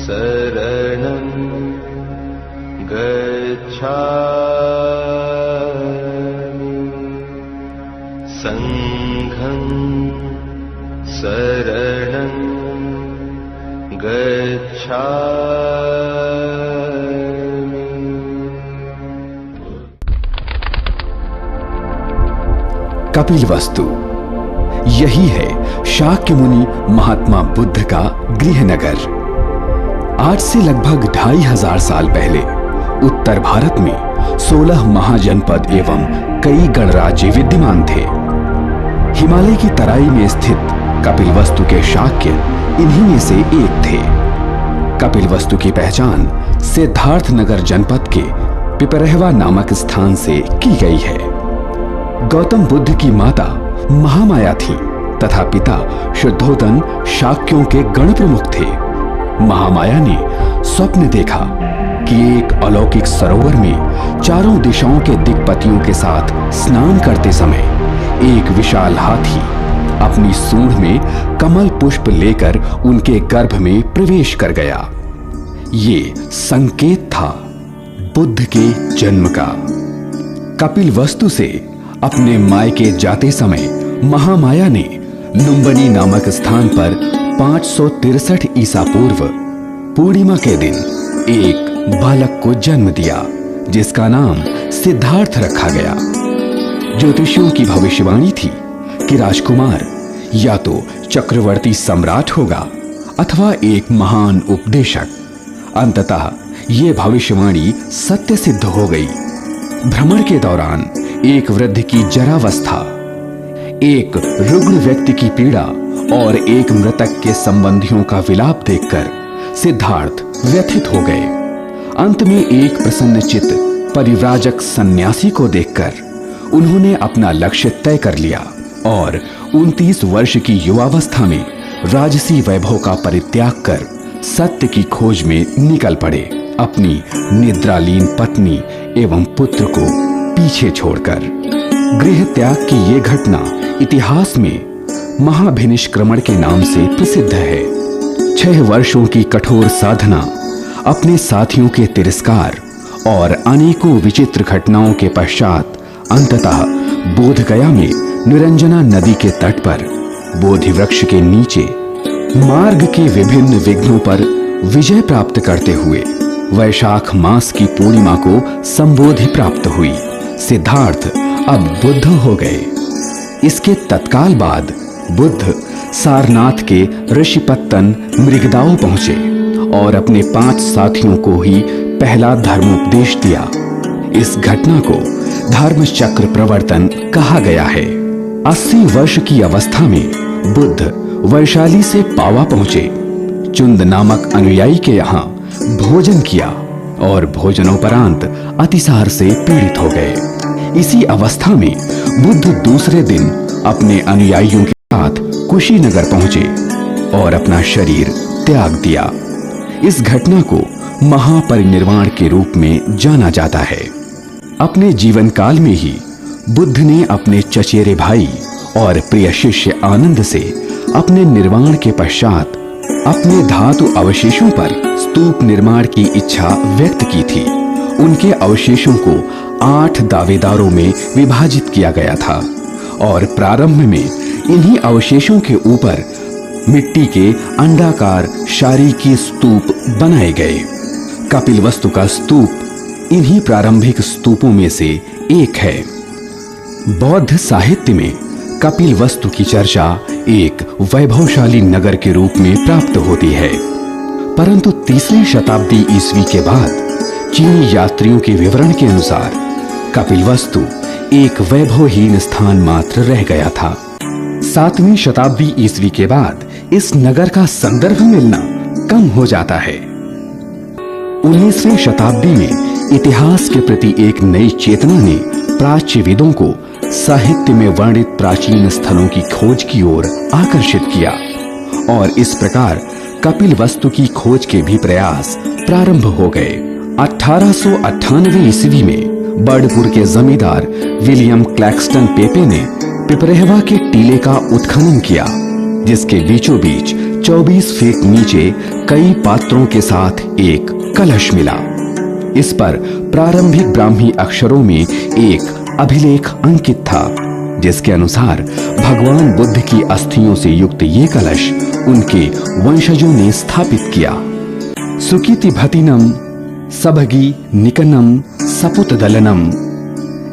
शरणं गच्छामि संघं शरणं गच्छामि। कपिलवस्तु यही है शाक्य मुनि महात्मा बुद्ध का गृहनगर। आज से लगभग 2500 साल पहले उत्तर भारत में 16 महाजनपद एवं कई गणराज्य विद्यमान थे। हिमालय की तराई में स्थित कपिलवस्तु के शाक्य इन्हीं में से एक थे। कपिलवस्तु की पहचान सिद्धार्थ नगर जनपद के पिपरहवा नामक स्थान से की गई है। गौतम बुद्ध की माता महामाया थी तथा पिता शुद्धोदन शाक्यों के गण प्रमुख थे। महामाया ने स्वप्न देखा कि एक अलौकिक सरोवर में चारों दिशाओं के दिक्पतियों के साथ स्नान करते समय एक विशाल हाथी अपनी सूंड में कमल पुष्प लेकर उनके गर्भ में प्रवेश कर गया। ये संकेत था बुद्ध के जन्म का। कपिलवस्तु से अपने मायके जाते समय महामाया ने लुम्बिनी नामक स्थान पर 563 ईसा पूर्व पूर्णिमा के दिन एक बालक को जन्म दिया जिसका नाम सिद्धार्थ रखा गया। ज्योतिषियों की भविष्यवाणी थी कि राजकुमार या तो चक्रवर्ती सम्राट होगा अथवा एक महान उपदेशक। अंततः ये भविष्यवाणी सत्य सिद्ध हो गई। भ्रमण के दौरान एक वृद्ध की जरावस्था, एक रुग्ण व्यक्ति की पीड़ा और एक मृतक के संबंधियों का विलाप देखकर सिद्धार्थ व्यथित हो गए। अंत में एक प्रसन्नचित्त परिव्राजक सन्यासी को देखकर उन्होंने अपना लक्ष्य तय कर लिया और 29 वर्ष की युवावस्था में राजसी वैभव का परित्याग कर सत्य की खोज में निकल पड़े, अपनी निद्रालीन पत्नी एवं पुत्र को पीछे छोड़कर। गृह त्याग की ये घटना इतिहास में महाभिनिष्क्रमण के नाम से प्रसिद्ध है। 6 वर्षों की कठोर साधना, अपने साथियों के तिरस्कार और अनेकों विचित्र घटनाओं के पश्चात अंततः बोधगया में निरंजना नदी के तट पर बोधि वृक्ष के नीचे मार्ग के विभिन्न विघ्नों पर विजय प्राप्त करते हुए वैशाख मास की पूर्णिमा को संबोधि प्राप्त हुई। सिद्धार्थ अब बुद्ध हो गए। इसके तत्काल बाद बुद्ध सारनाथ के ऋषिपत्तन मृगदाओं पहुंचे और अपने 5 साथियों को ही पहला धर्मोपदेश दिया। इस घटना को धर्म चक्र प्रवर्तन कहा गया है। 80 वर्ष की अवस्था में बुद्ध वैशाली से पावा पहुंचे। चुंद नामक अनुयायी के यहाँ भोजन किया और भोजनोपरांत अतिसार से पीड़ित हो गए। इसी अवस्था में बुद्ध दूसरे दिन अपने अनुयायियों के साथ कुशीनगर पहुंचे और अपना शरीर त्याग दिया। इस घटना को महापरिनिर्वाण के रूप में जाना जाता है। अपने जीवन काल में ही बुद्ध ने अपने चचेरे भाई और प्रिय शिष्य आनंद से अपने निर्वाण के पश्चात अपने धातु अवशेषों पर स्तूप निर्माण की इच्छा व्यक्त की थी। उनके अवशेषों को 8 दावेदारों में विभाजित किया गया था और प्रारंभ में इन्हीं अवशेषों के ऊपर मिट्टी के अंडाकार शारीकी स्तूप बनाए गए। कपिलवस्तु का स्तूप इन्हीं प्रारंभिक स्तूपों में से एक है। बौद्ध साहित्य में कपिलवस्तु की चर्चा एक वैभवशाली नगर के रूप में प्राप्त होती है, परंतु 3वीं शताब्दी ईस्वी के बाद चीनी यात्रियों के विवरण के अनुसार कपिलवस्तु एक वैभवहीन स्थान मात्र रह गया था। 7वीं शताब्दी ईस्वी के बाद इस नगर का संदर्भ मिलना कम हो जाता है। 19वीं शताब्दी में इतिहास के प्रति एक नई चेतना ने प्राच्यविदों को साहित्य में वर्णित प्राचीन स्थलों की खोज की ओर आकर्षित किया और इस प्रकार कपिलवस्तु की खोज के भी प्रयास प्रारंभ हो गए। 1898 ईस्वी में बर्डपुर के जमींदार विलियम क्लैक्सटन पेपे ने पिपरहवा के टीले का उत्खनन किया, जिसके बीचों बीच 24 फीट नीचे कई पात्रों के साथ एक कलश मिला। इस पर प्रारंभिक ब्राह्मी अक्षरों में एक अभिलेख अंकित था, जिसके अनुसार भगवान बुद्ध की अस्थियों से युक्त ये कलश उनके वंशजों ने स्थापित किया। सुकीति भतिनम सबगी निकनम सपुत दलनम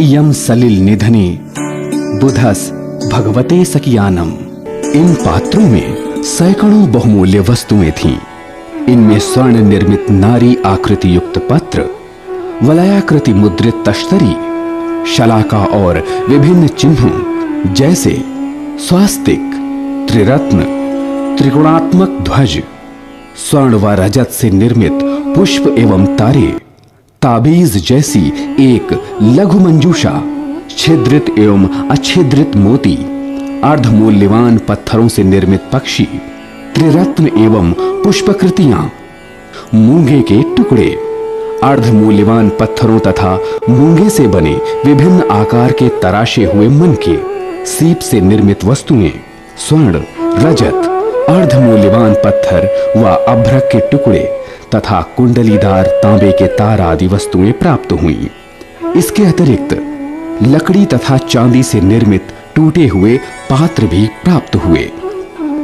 इयम सलिल निधने बुधस भगवते सकियानम। इन पात्रों में सैकड़ों बहुमूल्य वस्तुएं थीं। इनमें स्वर्ण निर्मित नारी आकृति युक्त पत्र, वलयाकृति मुद्रित तश्तरी, शलाका और विभिन्न चिन्हों जैसे स्वास्तिक, त्रिरत्न, त्रिकोणात्मक ध्वज, स्वर्ण व रजत से निर्मित पुष्प एवं तारे, ताबीज जैसी एक लघु मंजूषा, छिद्रित एवं अच्छिद्रित मोती, अर्धमूल्यवान पत्थरों से निर्मित पक्षी, त्रिरत्न एवं पुष्पकृतियां, मूंगे के टुकड़े, अर्धमूल्यवान पत्थरों तथा मूंगे से बने विभिन्न आकार के तराशे हुए मनके, सीप से निर्मित वस्तुएं, स्वर्ण, रजत, अर्धमूल्यवान पत्थर व अभ्रक के टुकड़े तथा कुंडलीदार तांबे के तार आदि वस्तुएं प्राप्त हुईं। इसके अतिरिक्त लकड़ी तथा चांदी से निर्मित टूटे हुए पात्र भी प्राप्त हुए।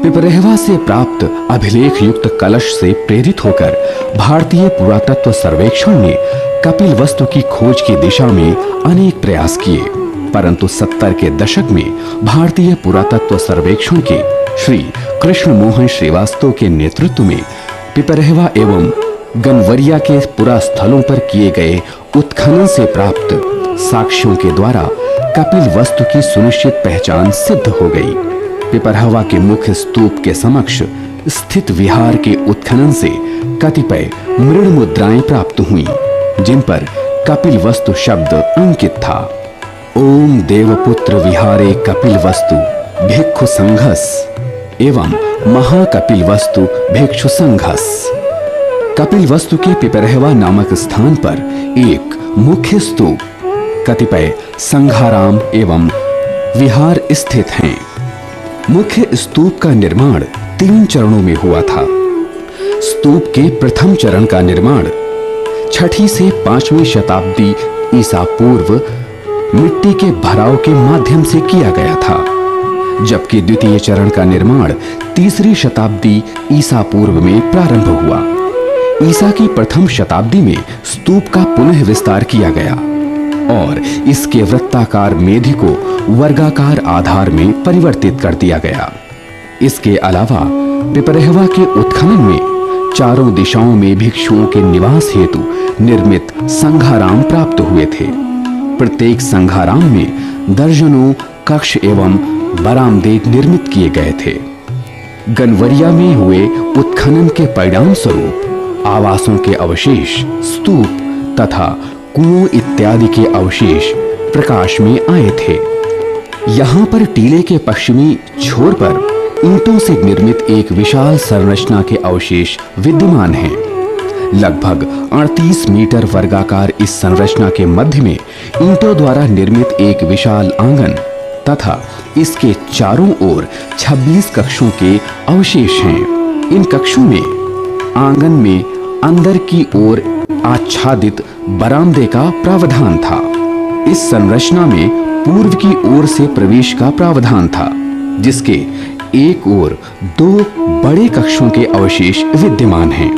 पिपरहवा से प्राप्त अभिलेख युक्त कलश से प्रेरित होकर भारतीय पुरातत्व सर्वेक्षण ने कपिलवस्तु की खोज की दिशा में अनेक प्रयास किए, परंतु 70 के दशक में भारतीय पुरातत्व सर्वेक्षण के श्री कृष्ण मोहन श्रीवास्तव के नेतृत्व में पिपरहवा एवं गनवरिया के पुरास्थलों पर किए गए उत्खनन से प्राप्त साक्ष्यों के द्वारा कपिलवस्तु की सुनिश्चित पहचान सिद्ध हो गई। पिपरहवा के मुख्य स्तूप के समक्ष स्थित विहार के उत्खनन से कतिपय मृण मुद्राएं प्राप्त हुईं, जिन पर कपिलवस्तु शब्द अंकित था। ओम देवपुत्र विहारे कपिलवस्तु भिक्षु संघस एवं महाकपिलवस्तु भिक्षु संघस। कपिलवस्तु के पिपरहवा नामक स्थान पर एक मुख्य स्तूप, कतिपय संघाराम एवं विहार स्थित हैं। मुख्य स्तूप का निर्माण 3 चरणों में हुआ था। स्तूप के प्रथम चरण का निर्माण 6ठी से 5वीं शताब्दी ईसा पूर्व मिट्टी के भराव के माध्यम से किया गया था, जबकि द्वितीय चरण का निर्माण 3री शताब्दी ईसा पूर्व में प्रारंभ हुआ। ईसा की प्रथम शताब्दी में स्तूप का पुनः विस्तार किया गया और इसके वृत्ताकार मेढी को वर्गाकार आधार में परिवर्तित कर दिया गया। इसके अलावा पिपरहवा के उत्खनन में चारों दिशाओं में भिक्षुओं के निवास हेतु निर्मित संघाराम प्राप्त हुए थे। प्रत्येक संघाराम में दर्जनों कक्ष एवं बरामदे निर्मित किए गए थे। गनवरिया में हुए उत्खनन के परिणाम स्वरूप आवासों के अवशेष, स्तूप तथा कुओं इत्यादि के अवशेष प्रकाश में आए थे। यहाँ पर टीले के पश्चिमी छोर पर ईंटों से निर्मित एक विशाल संरचना के अवशेष विद्यमान हैं। लगभग 38 मीटर वर्गाकार इस संरचना के मध्य में ईंटों द्वारा निर्मित एक विशाल आंगन तथा इसके चारों ओर 26 कक्षों के अवशेष हैं। इन कक्षों में आंगन में अंदर की ओर आच्छादित बरामदे का प्रावधान था। इस संरचना में पूर्व की ओर से प्रवेश का प्रावधान था, जिसके एक ओर 2 बड़े कक्षों के अवशेष विद्यमान हैं।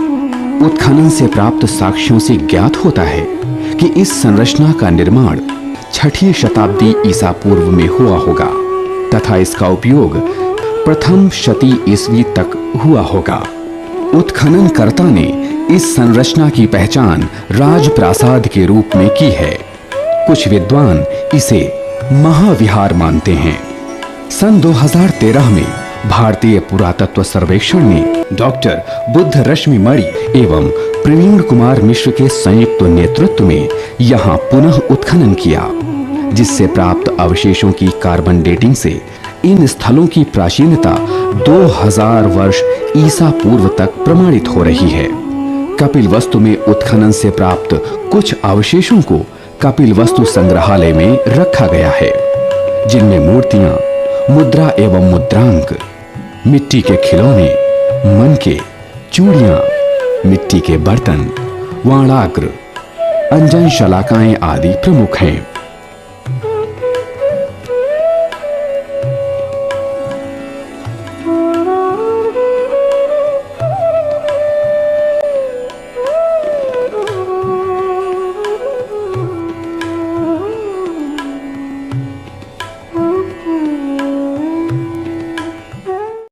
उत्खनन से प्राप्त साक्ष्यों से ज्ञात होता है कि इस संरचना का निर्माण 6ठी शताब्दी ईसा पूर्व में हुआ होगा तथा इसका उपयोग प्रथम शती ईस्वी तक हुआ होगा। उत्खननकर्ता ने इस संरचना की पहचान राजप्रासाद के रूप में की है। कुछ विद्वान इसे महाविहार मानते हैं। सन 2013 में भारतीय पुरातत्व सर्वेक्षण ने डॉक्टर बुद्ध रश्मि मणि एवं प्रवीण कुमार मिश्र के संयुक्त नेतृत्व में यहाँ पुनः उत्खनन किया, जिससे प्राप्त अवशेषों की कार्बन डेटिंग से इन स्थलों की प्राचीनता 2000 वर्ष ईसा पूर्व तक प्रमाणित हो रही है। कपिलवस्तु में उत्खनन से प्राप्त कुछ अवशेषों को कपिलवस्तु संग्रहालय में रखा गया है, जिनमें मूर्तियां, मुद्रा एवं मुद्रांक, मिट्टी के खिलौने, मन के चूड़ियां, मिट्टी के बर्तन, वाणाग्र, अंजन शलाकाएं आदि प्रमुख हैं।